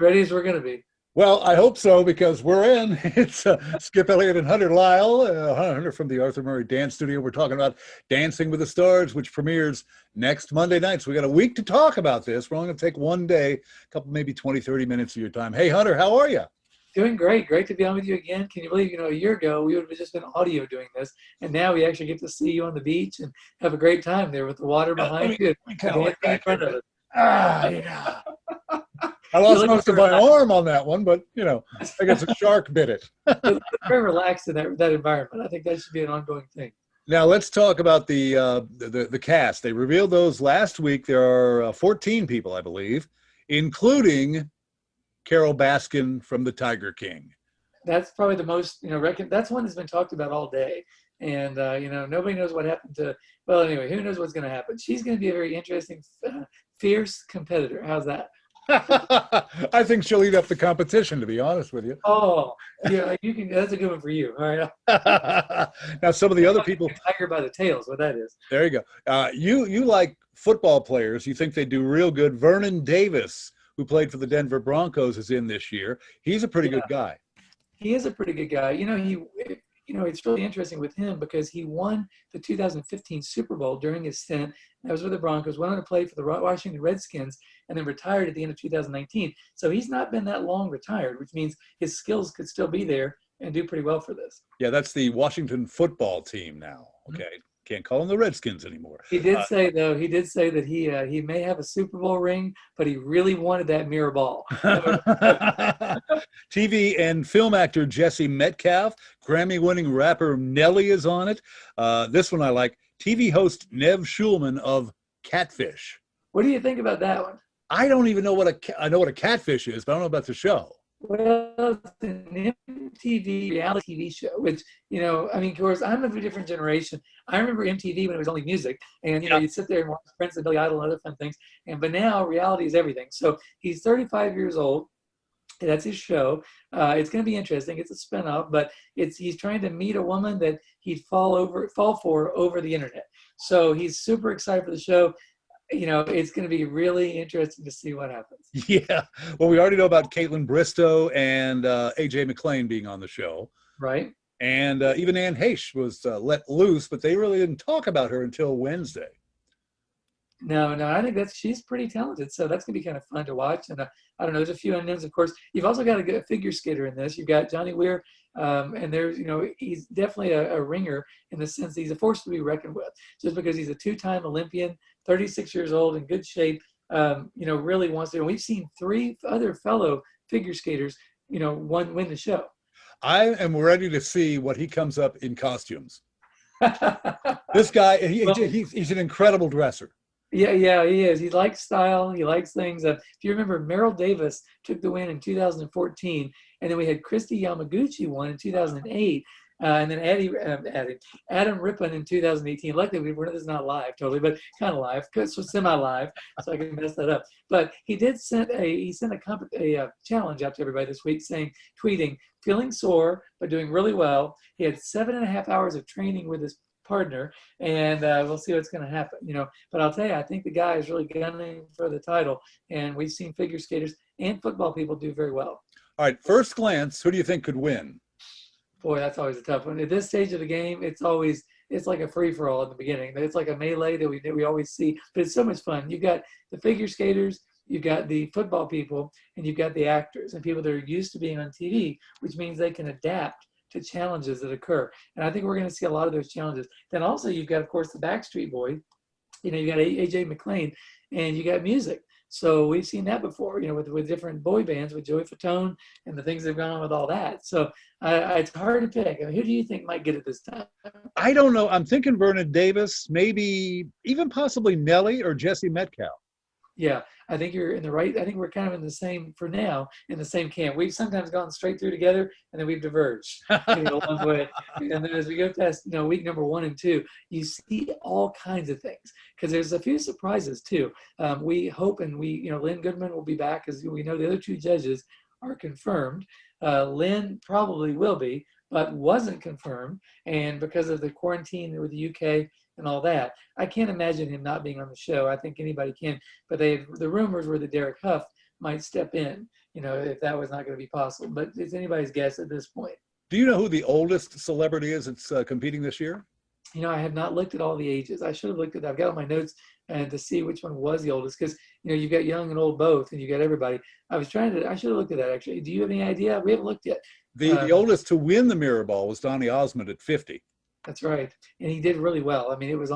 ready as we're going to be. Well, I hope so because we're in. It's Skip Eliot and Hunter Lisle, Hunter from the Arthur Murray Dance Studio. We're talking about Dancing with the Stars, which premieres next Monday night. So we got a week to talk about this. We're only going to take one day, a couple, maybe 20, 30 minutes of your time. Hey, Hunter, how are you? Doing great. Great to be on with you again. Can you believe, a year ago we would have just been audio doing this, and now we actually get to see you on the beach and have a great time there with the water behind you Let me and kind of dancing look in back front here. of us. Yeah. I You lost look most of very my relaxed. arm on that one, but, I guess a shark bit it. You look very relaxed in that environment. I think that should be an ongoing thing. Now let's talk about the cast. They revealed those last week. There are 14 people, I believe, including Carol Baskin from The Tiger King. That's probably the most, that's one that's been talked about all day. And, nobody knows what happened to, well, anyway, who knows what's going to happen. She's going to be a very interesting, fierce competitor. How's that? I think she'll eat up the competition, to be honest with you. Oh, yeah, you can. That's a good one for you. All right. Now, some of the other people. Tiger by the tails, what that is. There you go. You like football players. You think they do real good. Vernon Davis, who played for the Denver Broncos, is in this year. He's a pretty good guy. He is a pretty good guy. It's really interesting with him because he won the 2015 Super Bowl during his stint. That was with the Broncos, went on to play for the Washington Redskins, and then retired at the end of 2019. So he's not been that long retired, which means his skills could still be there and do pretty well for this. Yeah, that's the Washington football team now. Okay. Can't call them the Redskins anymore. He did say that he may have a Super Bowl ring, but he really wanted that mirror ball. TV and film actor Jesse Metcalfe, Grammy-winning rapper Nelly is on it. This one I like. TV host Nev Schulman of Catfish. What do you think about that one? I don't even know I know what a catfish is, but I don't know about the show. Well, it's an MTV reality TV show, which, of course, I'm of a different generation. I remember MTV when it was only music, and, you'd sit there and watch Prince and Billy Idol and other fun things. But now reality is everything. So he's 35 years old. That's his show. It's going to be interesting. It's a spinoff, but he's trying to meet a woman that he'd fall for over the internet. So he's super excited for the show. It's going to be really interesting to see what happens. Yeah. Well, we already know about Caitlin Bristow and AJ McLean being on the show. Right. And even Anne Heche was let loose, but they really didn't talk about her until Wednesday. No, I think she's pretty talented. So that's going to be kind of fun to watch. And I don't know, there's a few unknowns, of course. You've also got a good figure skater in this. You've got Johnny Weir. And there's, he's definitely a ringer in the sense that he's a force to be reckoned with, just because he's a two-time Olympian, 36 years old, in good shape, really wants to. And we've seen 3 other fellow figure skaters, win the show. I am ready to see what he comes up in costumes. This guy, he's an incredible dresser. Yeah, he is. He likes style. He likes things. If you remember, Merrill Davis took the win in 2014, and then we had Christy Yamaguchi won in 2008, and then Adam Rippon in 2018. Luckily, this is not live totally, but kind of live, because it's semi-live, so I can mess that up. But he did send a challenge out to everybody this week, tweeting, feeling sore but doing really well. He had 7.5 hours of training with his partner, and we'll see what's going to happen, But I'll tell you, I think the guy is really gunning for the title, and we've seen figure skaters and football people do very well. All right, first glance, who do you think could win? Boy, that's always a tough one. At this stage of the game, it's like a free-for-all in the beginning. It's like a melee that we always see, but it's so much fun. You've got the figure skaters, you've got the football people, and you've got the actors and people that are used to being on TV, which means they can adapt to challenges that occur. And I think we're going to see a lot of those challenges. Then also you've got, of course, the Backstreet Boys. You got AJ McLean, and you got music. So we've seen that before, with different boy bands, with Joey Fatone and the things that have gone on with all that. So it's hard to pick. Who do you think might get it this time? I don't know. I'm thinking Vernon Davis, maybe even possibly Nelly or Jesse Metcalfe. Yeah, I think you're in the right. I think we're kind of in the same, for now, in the same camp. We've sometimes gone straight through together, and then we've diverged along the way. And then as we go past, week number 1 and 2, you see all kinds of things, because there's a few surprises too. We hope, and Lynn Goodman will be back, as we know the other 2 judges are confirmed. Lynn probably will be, but wasn't confirmed, and because of the quarantine with the UK and all that, I can't imagine him not being on the show. I think anybody can, but the rumors were that Derek Huff might step in, if that was not going to be possible. But it's anybody's guess at this point. Do you know who the oldest celebrity is that's competing this year? I have not looked at all the ages. I should have looked at that. I've got on my notes and to see which one was the oldest, because you've got young and old both, and you got everybody. I should have looked at that actually. Do you have any idea? We haven't looked yet. The oldest to win the Mirror Ball was Donny Osmond at 50. That's right, and he did really well. I mean, it was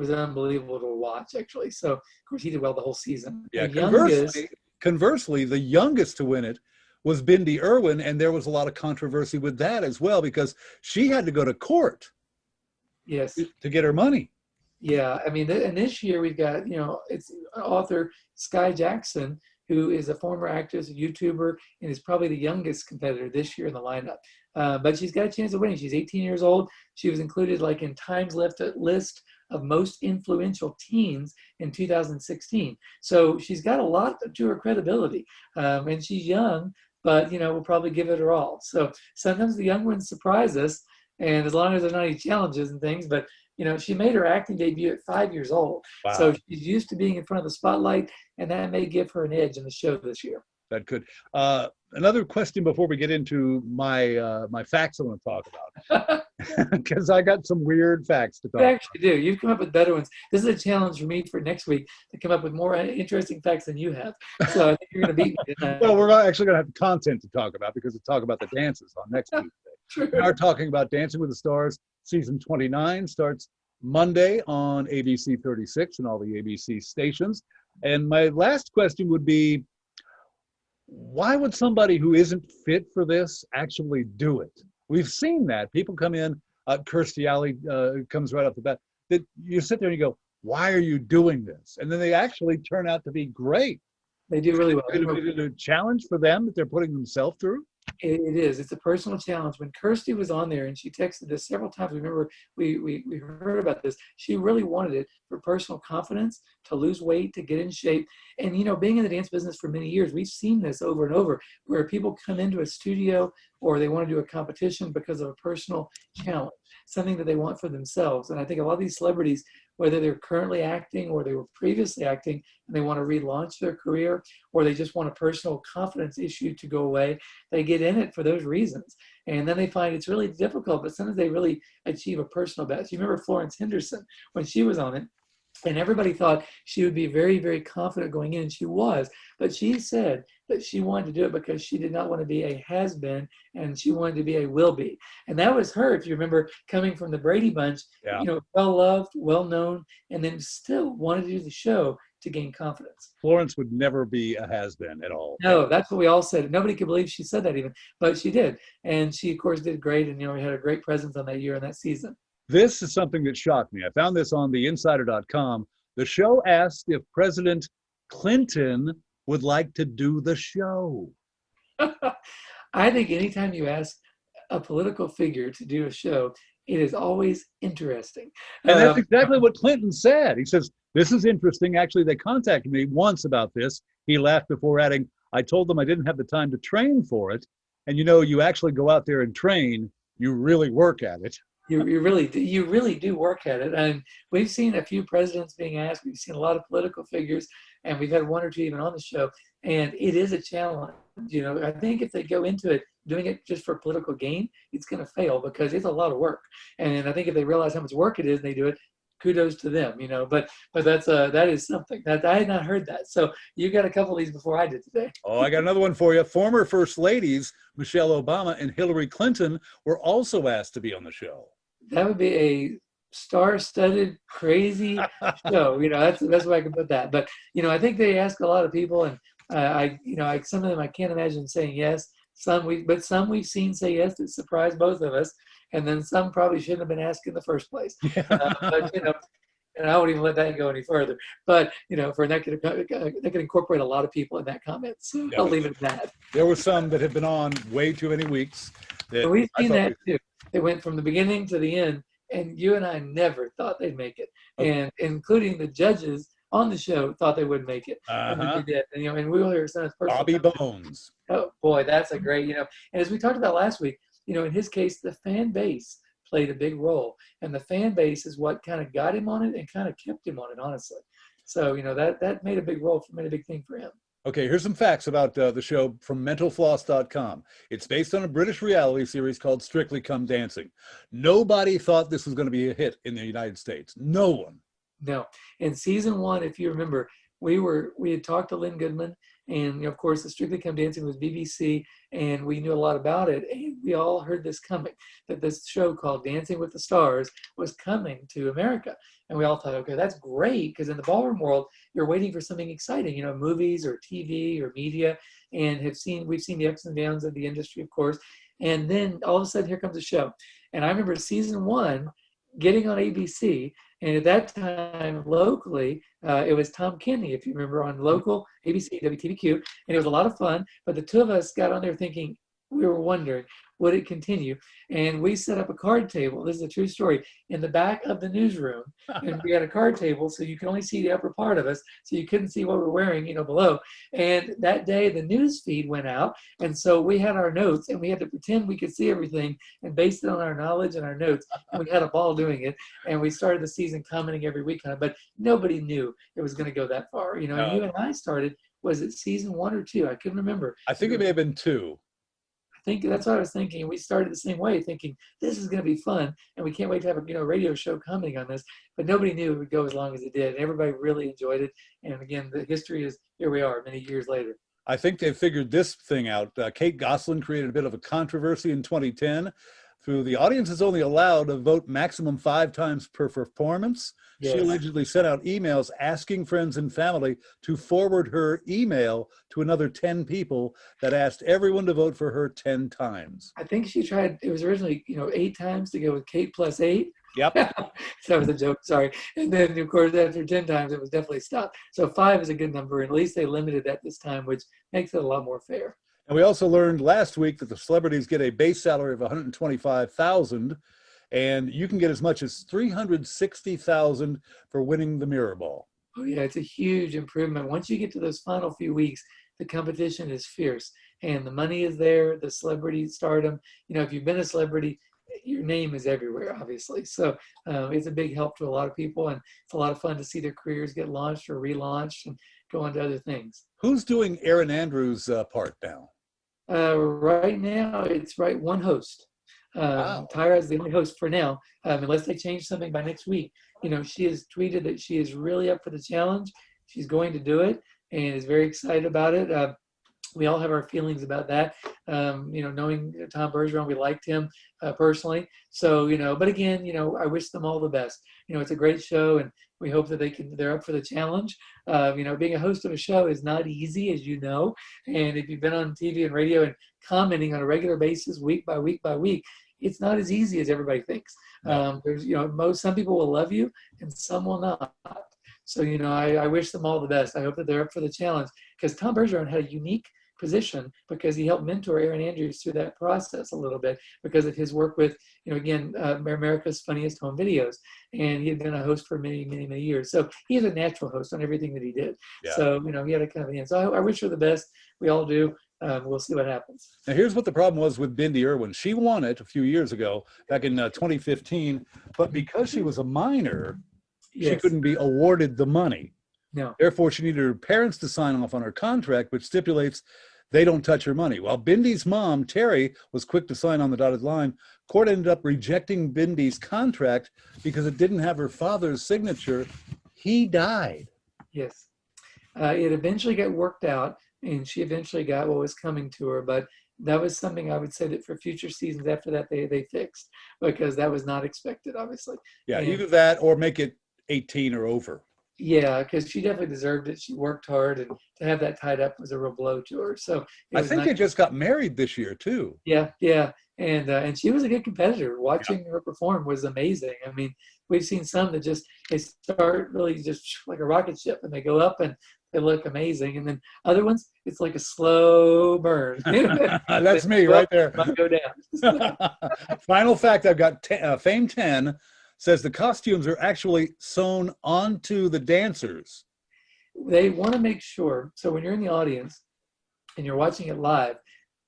unbelievable to watch actually. So of course he did well the whole season. Yeah. The Conversely, the youngest to win it was Bindi Irwin, and there was a lot of controversy with that as well because she had to go to court. Yes. To get her money. Yeah, I mean, and this year we've got, it's author Sky Jackson, who is a former actress, a YouTuber, and is probably the youngest competitor this year in the lineup. But she's got a chance of winning. She's 18 years old. She was included in Time's list of most influential teens in 2016. So she's got a lot to her credibility, and she's young, but we'll probably give it her all. So sometimes the young ones surprise us. And as long as there's not any challenges and things, but she made her acting debut at 5 years old. Wow. So she's used to being in front of the spotlight, and that may give her an edge in the show this year. That could. Another question before we get into my facts I want to talk about, because I got some weird facts to talk about. You actually do. You've come up with better ones. This is a challenge for me for next week to come up with more interesting facts than you have. So I think you're going to beat me tonight. Well, we're actually going to have content to talk about because we talk about the dances on next Tuesday. True. We are talking about Dancing with the Stars. Season 29 starts Monday on ABC 36 and all the ABC stations. And my last question would be, why would somebody who isn't fit for this actually do it? We've seen that. People come in, Kirstie Alley comes right off the bat, that you sit there and you go, why are you doing this? And then they actually turn out to be great. They do really well. Is it a challenge for them that they're putting themselves through? It is. It's a personal challenge. When Kirstie was on there, and she texted us several times, remember we heard about this. She really wanted it for personal confidence, to lose weight, to get in shape. And being in the dance business for many years, we've seen this over and over, where people come into a studio or they want to do a competition because of a personal challenge, something that they want for themselves. And I think a lot of these celebrities, whether they're currently acting or they were previously acting and they want to relaunch their career, or they just want a personal confidence issue to go away, they get in it for those reasons. And then they find it's really difficult, but sometimes they really achieve a personal best. You remember Florence Henderson when she was on it, and everybody thought she would be very, very confident going in, and she was. But she said that she wanted to do it because she did not want to be a has-been, and she wanted to be a will-be. And that was her, if you remember, coming from the Brady Bunch, well-loved, well-known, and then still wanted to do the show to gain confidence. Florence would never be a has-been at all. No, that's what we all said. Nobody could believe she said that even, but she did. And she, of course, did great, and we had a great presence on that year and that season. This is something that shocked me. I found this on theinsider.com. The show asked if President Clinton would like to do the show. I think anytime you ask a political figure to do a show, it is always interesting. And that's exactly what Clinton said. He says, this is interesting. Actually, they contacted me once about this. He laughed before adding, I told them I didn't have the time to train for it. And you actually go out there and train. You really work at it. You really do work at it. And we've seen a few presidents being asked. We've seen a lot of political figures, and we've had one or two even on the show. And it is a challenge. I think if they go into it doing it just for political gain, it's going to fail because it's a lot of work. And I think if they realize how much work it is and they do it, kudos to them. But that is something that I had not heard that. So you got a couple of these before I did today. Oh, I got another one for you. Former First Ladies Michelle Obama and Hillary Clinton were also asked to be on the show. That would be a star-studded, crazy show. That's the best way I can put that. But I think they ask a lot of people, and some of them I can't imagine saying yes. Some we've seen say yes that surprised both of us, and then some probably shouldn't have been asked in the first place. And I won't even let that go any further. But for that could incorporate a lot of people in that comment. So I'll leave it at that. There were some that have been on way too many weeks. We've seen that too. They went from the beginning to the end, and you and I never thought they'd make it, and including the judges on the show thought they wouldn't make it, and they did. And we will hear some of his personal Bobby Bones. Oh boy, that's a great. And as we talked about last week, in his case, the fan base played a big role, and the fan base is what kind of got him on it and kind of kept him on it, honestly. So that made a big role, made a big thing for him. Okay, here's some facts about the show from mentalfloss.com. It's based on a British reality series called Strictly Come Dancing. Nobody thought this was going to be a hit in the United States. No one. No. In season one, if you remember, we had talked to Lynn Goodman, and of course, the Strictly Come Dancing was BBC, and we knew a lot about it. And we all heard this coming, that this show called Dancing with the Stars was coming to America. And we all thought, okay, that's great, because in the ballroom world, you're waiting for something exciting, movies or TV or media, and we've seen the ups and downs of the industry, of course. And then all of a sudden, here comes a show. And I remember season one getting on ABC. And at that time, locally, it was Tom Kenny, if you remember, on local ABC, WTVQ. And it was a lot of fun. But the two of us got on there thinking, we were wondering, would it continue? And we set up a card table. This is a true story. In the back of the newsroom. And we had a card table, so you could only see the upper part of us. So you couldn't see what we're wearing, below. And that day, the news feed went out. And so we had our notes, and we had to pretend we could see everything and based it on our knowledge and our notes. And we had a ball doing it. And we started the season commenting every week on it. But nobody knew it was going to go that far. And you and I started, was it season 1 or 2? I couldn't remember. I think it may have been 2. Think that's what I was thinking. We started the same way, thinking this is going to be fun, and we can't wait to have a radio show commenting on this. But nobody knew it would go as long as it did, and everybody really enjoyed it. And again, the history is here we are, many years later. I think they figured this thing out. Kate Gosselin created a bit of a controversy in 2010. Through the audience is only allowed to vote maximum 5 times per performance. Yes. She allegedly sent out emails asking friends and family to forward her email to another 10 people that asked everyone to vote for her 10 times. I think she tried, it was originally, 8 times to go with Kate plus 8. Yep. That was a joke, sorry. And then, of course, after 10 times, it was definitely stopped. So 5 is a good number, and at least they limited that this time, which makes it a lot more fair. And we also learned last week that the celebrities get a base salary of $125,000, and you can get as much as $360,000 for winning the Mirror Ball. Oh yeah, it's a huge improvement. Once you get to those final few weeks, the competition is fierce, and the money is there. The celebrity stardom. If you've been a celebrity, your name is everywhere, obviously. So it's a big help to a lot of people, and it's a lot of fun to see their careers get launched or relaunched and go on to other things. Who's doing Erin Andrews' part now? Right now, it's one host. Wow. Tyra is the only host for now, unless they change something by next week. She has tweeted that she is really up for the challenge. She's going to do it and is very excited about it. We all have our feelings about that. Knowing Tom Bergeron, we liked him personally. So, but again, I wish them all the best. It's a great show, and we hope that they're up for the challenge. Being a host of a show is not easy, as you know. And if you've been on TV and radio and commenting on a regular basis, week by week by week, it's not as easy as everybody thinks. There's, some people will love you and some will not. So, I wish them all the best. I hope that they're up for the challenge, because Tom Bergeron had a unique position because he helped mentor Erin Andrews through that process a little bit because of his work with, America's Funniest Home Videos. And he had been a host for many, many, many years. So he's a natural host on everything that he did. Yeah. So, he had a kind of hand. So I wish her the best. We all do. We'll see what happens. Now, here's what the problem was with Bindi Irwin. She won it a few years ago, back in 2015. But because she was a minor, yes, she couldn't be awarded the money. No. Therefore, she needed her parents to sign off on her contract, which stipulates they don't touch her money. While Bindi's mom, Terry, was quick to sign on the dotted line, court ended up rejecting Bindi's contract because it didn't have her father's signature. He died. Yes. It eventually got worked out, and she eventually got what was coming to her. But that was something I would say that for future seasons after that, they fixed, because that was not expected, obviously. Yeah, either that or make it 18 or over. Yeah, because she definitely deserved it. She worked hard, and to have that tied up was a real blow to her. So I think they just got married this year too. Yeah, and she was a good competitor. Watching her perform was amazing. I mean, we've seen some that they start really just like a rocket ship, and they go up and they look amazing, and then other ones it's like a slow burn. That's me right there. Might go down. Final fact I've got: Fame 10 says the costumes are actually sewn onto the dancers. They want to make sure, so when you're in the audience and you're watching it live,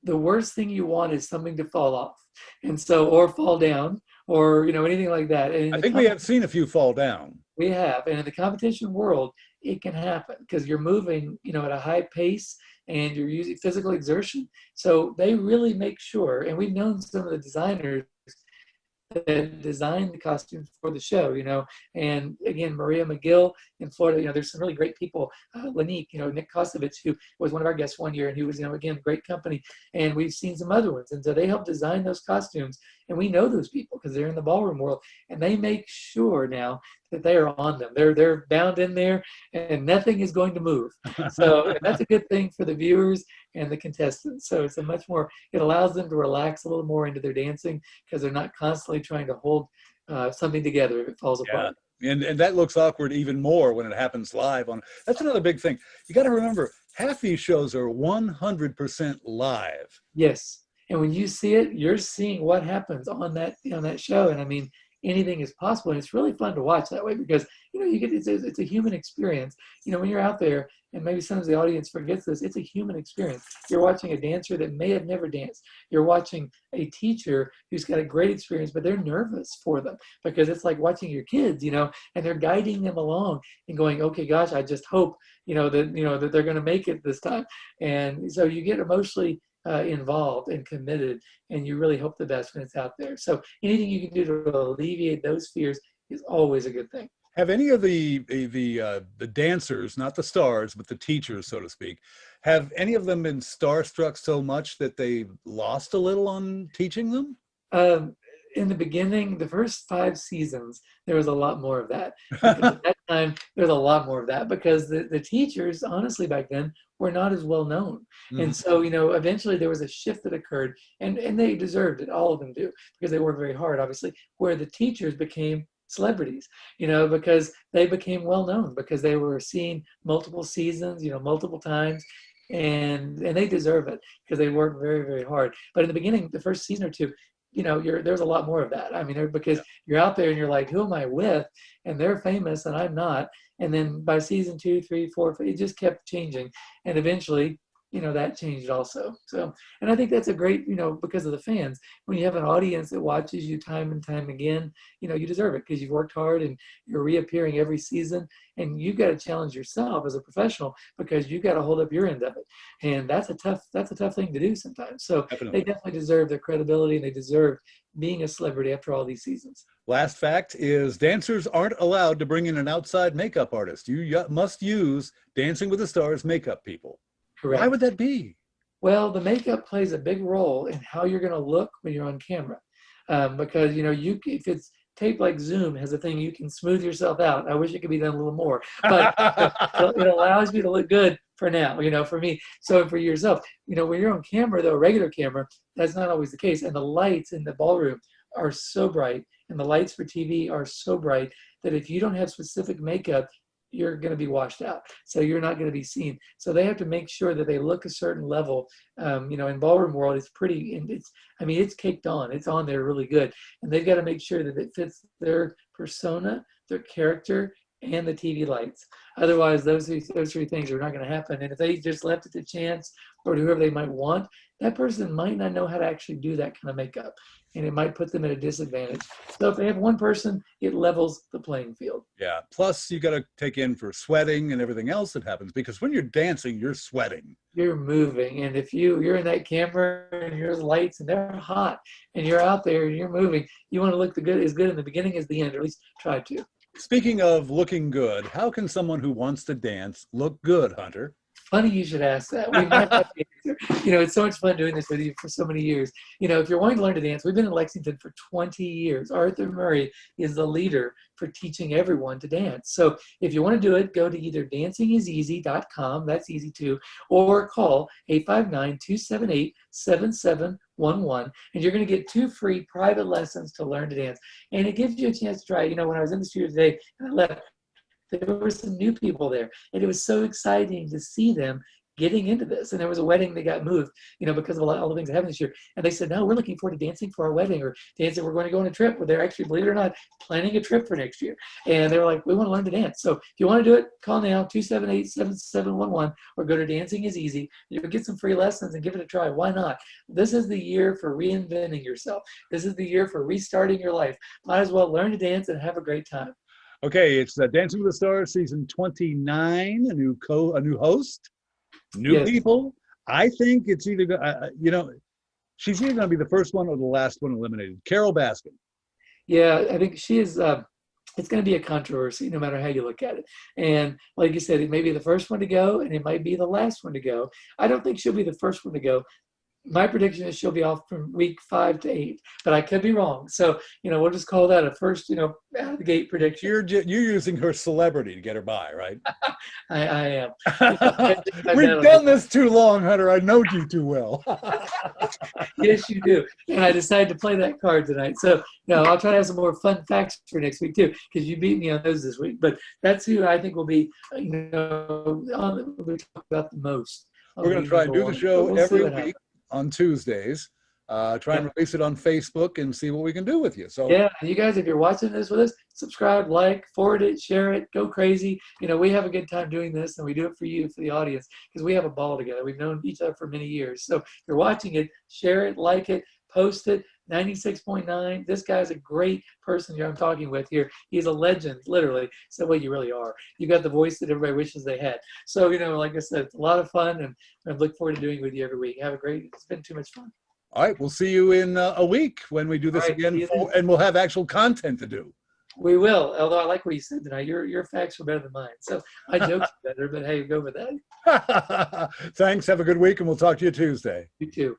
the worst thing you want is something to fall off, and so, or fall down, or anything like that. And I think we have seen a few fall down. We have, and in the competition world, it can happen because you're moving, at a high pace and you're using physical exertion. So they really make sure, and we've known some of the designers that designed the costumes for the show, and again, Maria McGill in Florida, there's some really great people, Lanique, Nick Kosovich, who was one of our guests one year, and he was, again, great company, and we've seen some other ones, and so they help design those costumes, and we know those people because they're in the ballroom world, and they make sure now that they are on them. They're bound in there, and nothing is going to move. So and that's a good thing for the viewers and the contestants. So it's it allows them to relax a little more into their dancing because they're not constantly trying to hold something together if it falls apart. And that looks awkward even more when it happens live. That's another big thing. You got to remember, half these shows are 100% live. Yes. And when you see it, you're seeing what happens on that show. And I mean, anything is possible. And it's really fun to watch that way because, it's a human experience. When you're out there, and maybe sometimes the audience forgets this, it's a human experience. You're watching a dancer that may have never danced. You're watching a teacher who's got a great experience, but they're nervous for them because it's like watching your kids, and they're guiding them along and going, okay, gosh, I just hope, that they're going to make it this time. And so you get emotionally involved and committed, and you really hope the best when it's out there. So anything you can do to alleviate those fears is always a good thing. Have any of the dancers, not the stars, but the teachers, so to speak, have any of them been starstruck so much that they lost a little on teaching them? In the beginning, the first 5 seasons, there was a lot more of that. Because at that time, there's a lot more of that because the teachers, honestly, back then, were not as well known. Mm-hmm. And so, eventually there was a shift that occurred, and they deserved it. All of them do, because they worked very hard, obviously, where the teachers became celebrities, because they became well known because they were seen multiple seasons, multiple times. And they deserve it because they work very, very hard. But in the beginning, the first season or two, there's a lot more of that. I mean, because you're out there and you're like, who am I with? And they're famous and I'm not. And then by season 2, 3, 4, it just kept changing. And eventually, that changed also. So, and I think that's a great, because of the fans, when you have an audience that watches you time and time again, you deserve it because you've worked hard and you're reappearing every season, and you've got to challenge yourself as a professional because you've got to hold up your end of it. And that's a tough thing to do sometimes. So Definitely. They definitely deserve their credibility, and they deserve being a celebrity after all these seasons. Last fact is dancers aren't allowed to bring in an outside makeup artist. You must use Dancing with the Stars makeup people. Correct. Why would that be? Well, the makeup plays a big role in how you're going to look when you're on camera, because if it's taped like Zoom has a thing you can smooth yourself out. I wish it could be done a little more, but it allows you to look good for now. For me. So for yourself, when you're on camera, though, regular camera, that's not always the case, and the lights in the ballroom are so bright, and the lights for TV are so bright that if you don't have specific makeup, you're going to be washed out. So you're not going to be seen. So they have to make sure that they look a certain level. In ballroom world, it's caked on. It's on there really good. And they've got to make sure that it fits their persona, their character, and the TV lights. Otherwise, those three things are not going to happen. And if they just left it to chance or to whoever they might want, that person might not know how to actually do that kind of makeup. And it might put them at a disadvantage. So if they have one person, it levels the playing field. Yeah. Plus, you got to take in for sweating and everything else that happens, because when you're dancing, you're sweating. You're moving. And if you're in that camera and there's lights and they're hot and you're out there and you're moving, you want to look as good in the beginning as the end, or at least try to. Speaking of looking good, how can someone who wants to dance look good, Hunter? Funny you should ask that. We might have the answer. It's so much fun doing this with you for so many years. If you're wanting to learn to dance, we've been in Lexington for 20 years. Arthur Murray is the leader for teaching everyone to dance. So if you want to do it, go to either dancingiseasy.com, that's easy too, or call 859-278-7711, and you're going to get 2 free private lessons to learn to dance. And it gives you a chance to try. When I was in the studio today and I left, there were some new people there, and it was so exciting to see them getting into this. And there was a wedding that got moved, because of all the things that happened this year. And they said, no, we're looking forward to dancing for our wedding, or dancing. We're going to go on a trip. Where they're actually, believe it or not, planning a trip for next year. And they were like, we want to learn to dance. So if you want to do it, call now, 278-7711, or go to Dancing is Easy. You'll get some free lessons and give it a try. Why not? This is the year for reinventing yourself. This is the year for restarting your life. Might as well learn to dance and have a great time. Okay, it's Dancing with the Stars season 29. A new host, new Yes. people. I think it's either she's either going to be the first one or the last one eliminated. Carol Baskin. Yeah, I think she is. It's going to be a controversy no matter how you look at it. And like you said, it may be the first one to go and it might be the last one to go. I don't think she'll be the first one to go. My prediction is she'll be off from week 5 to 8, but I could be wrong. So, we'll just call that a first, out of the gate prediction. You're using her celebrity to get her by, right? I am. We've done this too long, Hunter. I know you too well. Yes, you do. And I decided to play that card tonight. So, I'll try to have some more fun facts for next week too, because you beat me on those this week. But that's who I think will be, we talk about the most. We're going to try and do the show every week on Tuesdays. Try and release it on Facebook and see what we can do with you. So yeah, you guys, if you're watching this with us, subscribe, like, forward it, share it, go crazy. We have a good time doing this, and we do it for you, for the audience, because we have a ball together. We've known each other for many years. So if you're watching it, share it, like it, post it. 96.9. This guy's a great person I'm talking with here. He's a legend, literally. So, well, you really are. You got the voice that everybody wishes they had. So, like I said, it's a lot of fun, and I look forward to doing it with you every week. Have a great. It's been too much fun. All right, we'll see you in a week when we do this again, and we'll have actual content to do. We will. Although I like what you said tonight. Your facts were better than mine. So my jokes are better, but hey, go with that. Thanks. Have a good week, and we'll talk to you Tuesday. You too.